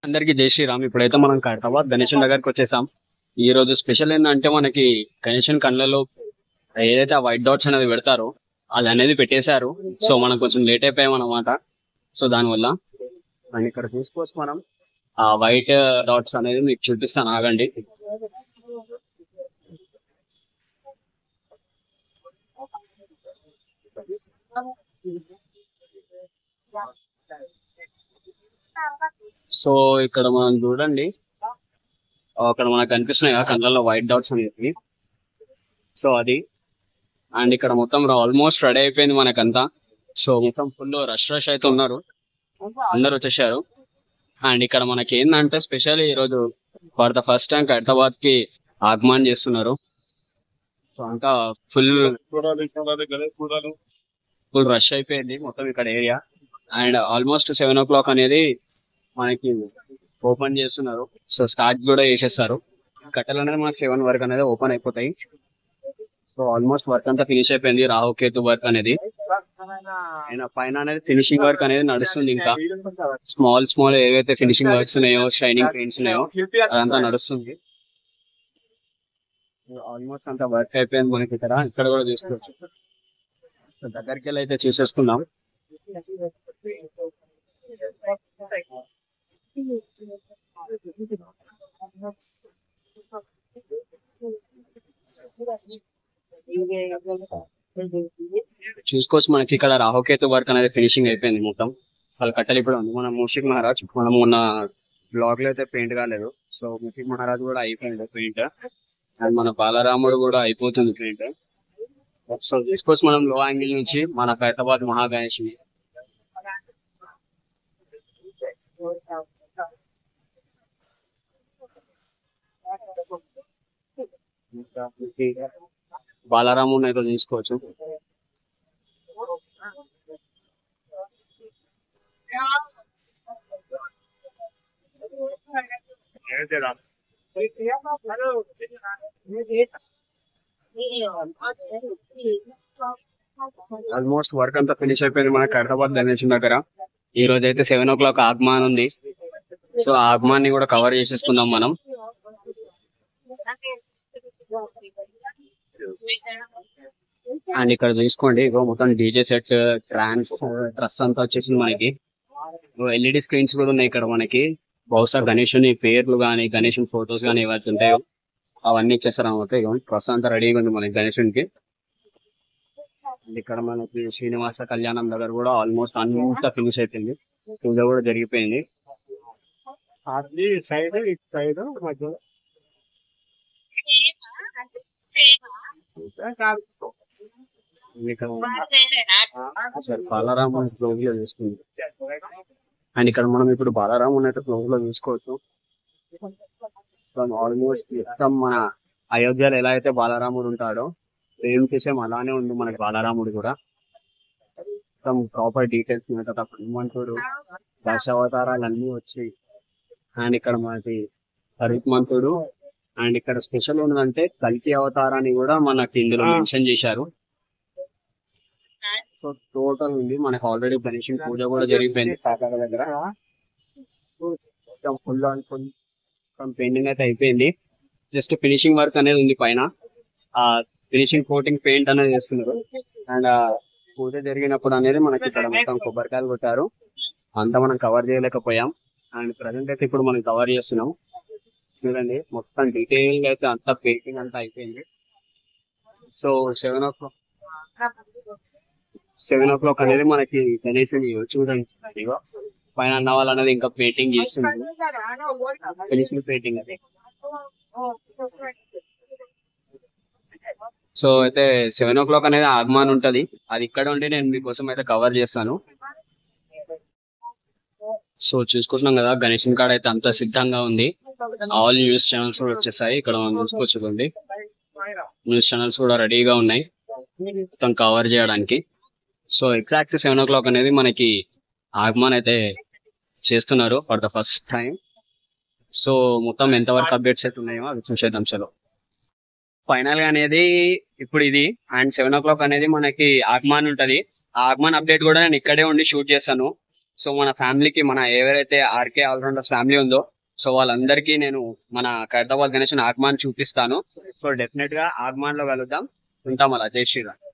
అందరికి జై శ్రీరామ్. ఇప్పుడైతే మనం ఖైరతాబాద్ గణేషన్ దగ్గరకు వచ్చేసాం. ఈ రోజు స్పెషల్ ఏంటంటే మనకి గణేషన్ కళ్ళలో ఏదైతే ఆ వైట్ డాట్స్ అనేది పెడతారో అది అనేది పెట్టేశారు. సో మనం కొంచెం లేట్ అయిపోయాం అనమాట. సో దానివల్ల అండ్ ఇక్కడ చూసుకోవచ్చు మనం ఆ వైట్ డాట్స్ అనేది మీకు చూపిస్తాను, ఆగండి. సో ఇక్కడ మనం చూడండి, అక్కడ మనకు కనిపిస్తున్నాయి కదా కళ్ళల్లో వైట్ డాట్స్ అనేది. సో అది అండ్ ఇక్కడ మొత్తం ఆల్మోస్ట్ రెడీ అయిపోయింది మనకంతా. సో మొత్తం ఫుల్ రష్ అయితే ఉన్నారు, అందరు వచ్చేసారు. అండ్ ఇక్కడ మనకి ఏంటంటే స్పెషల్ ఈ రోజు for the first time Khairatabad కి ఆగమన్ చేస్తున్నారు. సో అంతా ఫుల్ ఫుల్ రష్ అయిపోయింది మొత్తం ఇక్కడ ఏరియా. అండ్ ఆల్మోస్ట్ 7 o'clock అనేది మనకి ఓపెన్ చేస్తున్నారు. సో స్టార్ట్ కూడా చేసేస్తారు. కట్టెలు అనేది మనకి 7 వరకు అనేది ఓపెన్ అయిపోతాయి. సో ఆల్మోస్ట్ వర్క్ అంతా ఫినిష్ అయిపోయింది, రాహుకేతు వర్క్ అనేది. అండ్ పైన అనేది ఫినిషింగ్ వర్క్ అనేది నడుస్తుంది. ఇంకా స్మాల్ స్మాల్ ఏవైతే ఫినిషింగ్ వర్క్స్ ఉన్నాయో, షైనింగ్ పెయింట్స్ ఉన్నాయో అదంతా నడుస్తుంది. ఆల్మోస్ట్ అంతా వర్క్ అయిపోయింది మనకి ఇక్కడ. ఇక్కడ కూడా చూసుకోవచ్చు. దగ్గరికి వెళ్ళి అయితే చూసేసుకుందాం. చూసుకోవచ్చు మనకి ఇక్కడ రాహుకేతు వర్క్ అనేది ఫినిషింగ్ అయిపోయింది మొత్తం. అసలు కట్టెలు ఇప్పుడు ఉంది. మన మూషిక్ మహారాజ్ మనం మొన్న బ్లాగ్ లో అయితే పెయింట్ కాలేదు. సో మూషిక్ మహారాజ్ కూడా అయిపోయింది పెయింట్. అండ్ మన బాలరాముడు కూడా అయిపోతుంది పెయింట్. సో చూసుకోవచ్చు మనం లో యాంగిల్ నుంచి మన ఖైరతాబాద్ మహాగణేష్ బాలరాముని అయితే తీసుకోవచ్చు. ఆల్మోస్ట్ వర్క్ అంతా ఫినిష్ అయిపోయింది మన ఖైరతాబాద్ గణేషన్ దగ్గర. ఈ రోజు అయితే 7 o'clock ఆగమన్ ఉంది. సో ఆగమాన్ని కూడా కవర్ చేసేసుకుందాం మనం. అండ్ ఇక్కడ చూసుకోండి, ఇగో మొత్తం డీజే సెట్, ట్రాన్స్, డ్రెస్ అంతా వచ్చేసింది మనకి. ఎల్ఈడి స్క్రీన్స్ కూడా ఉన్నాయి ఇక్కడ మనకి. బహుశా గణేషుని పేర్లు గానీ, గణేషుని ఫొటోస్ గానీ ఏవైతే ఉంటాయో అవన్నీ ఇచ్చేస్తారు అనమాట. ఇక డ్రెస్ అంతా రెడీగా ఉంది మనకి గణేషునికి. ఇక్కడ మనకి శ్రీనివాస కళ్యాణం దగ్గర కూడా ఆల్మోస్ట్ అంతా ఫినిష్ అయిపోయింది. పూజ కూడా జరిగిపోయింది. సైడ్ ఇటు సైడ్ మధ్యలో బాలరాముని క్లోజ్ లో చూసుకుంది. అండ్ ఇక్కడ మనం ఇప్పుడు బాలరాముని అయితే క్లోజ్ లో చూసుకోవచ్చు. ఆల్మోస్ట్ మొత్తం మన అయోధ్యలో ఎలా అయితే బాలరాముడు ఉంటాడో సేమ్ టు సేమ్ అలానే ఉంది మనకి బాలరాముడు కూడా. మొత్తం ప్రాపర్ డీటెయిల్స్ హనుమంతుడు, దశావతారాలు అన్ని వచ్చి. అండ్ ఇక్కడ మనకి హనుమంతుడు. అండ్ ఇక్కడ స్పెషల్ ఉన్నదంటే కల్కి అవతారాన్ని కూడా మనకి ఇందులో మెన్షన్ చేశారు. సో టోటల్ ఉంది మనకి. ఆల్రెడీ గణేష్ పూజ కూడా జరిగిపోయింది కాకాల దగ్గర. ఫుల్ అండ్ ఫుల్ పెయింటింగ్ అయితే అయిపోయింది. జస్ట్ ఫినిషింగ్ వర్క్ అనేది ఉంది పైన. ఆ ఫినిషింగ్ కోటింగ్ పెయింట్ అనేది చేస్తున్నారు. అండ్ పూజ జరిగినప్పుడు అనేది మనకి ఇక్కడ మొత్తం కొబ్బరికాయలు కొట్టారు. అంతా మనం కవర్ చేయలేకపోయాం. అండ్ ప్రజెంట్ అయితే ఇప్పుడు మనం కవర్ చేస్తున్నాం. చూడండి మొత్తం డీటెయిల్ అయితే అంతా పెయింటింగ్ అంతా అయిపోయింది. సో 7 o'clock అనేది మనకి గణేశుని చూడండి. ఇగో పైన అన్న వాళ్ళు అనేది ఇంకా పెయింటింగ్ చేస్తుంది. ఫినిషింగ్ పెయింటింగ్ అది. సో అయితే 7 o'clock అనేది ఆగమన్ ఉంటది. అది ఇక్కడ ఉండి నేను మీకోసం అయితే కవర్ చేస్తాను. సో చూసుకుంటున్నాం కదా గణేషన్ కాడ అయితే అంత సిద్ధంగా ఉంది. ఆల్ న్యూస్ ఛానల్స్ కూడా వచ్చేసాయి. ఇక్కడ మనం చూసుకోవచ్చుకోండి, న్యూస్ ఛానల్స్ కూడా రెడీగా ఉన్నాయి మొత్తం కవర్ చేయడానికి. సో ఎగ్జాక్ట్ 7 o'clock అనేది మనకి ఆగమన్ అయితే చేస్తున్నారు for the first time. So మొత్తం ఎంతవరకు అప్డేట్స్ అయితే ఉన్నాయో అవి చూసేద్దాం. చలో ఫైనల్ గా అనేది ఇప్పుడు ఇది. అండ్ 7 o'clock అనేది మనకి ఆగమన్ ఉంటది. ఆ ఆగమన్ అప్డేట్ కూడా నేను ఇక్కడే ఉండి షూట్ చేస్తాను. సో మన ఫ్యామిలీకి మన ఎవరైతే ఆర్కే ఆల్రౌండర్స్ ఫ్యామిలీ ఉందో సో వాళ్ళందరికీ నేను మన ఖైరతాబాద్ గణేష్ ఆగమాన్ చూపిస్తాను. సో డెఫినెట్ గా ఆగమాన్ లో కలుద్దాం. ఉంటాం అలా. జై శ్రీరామ్.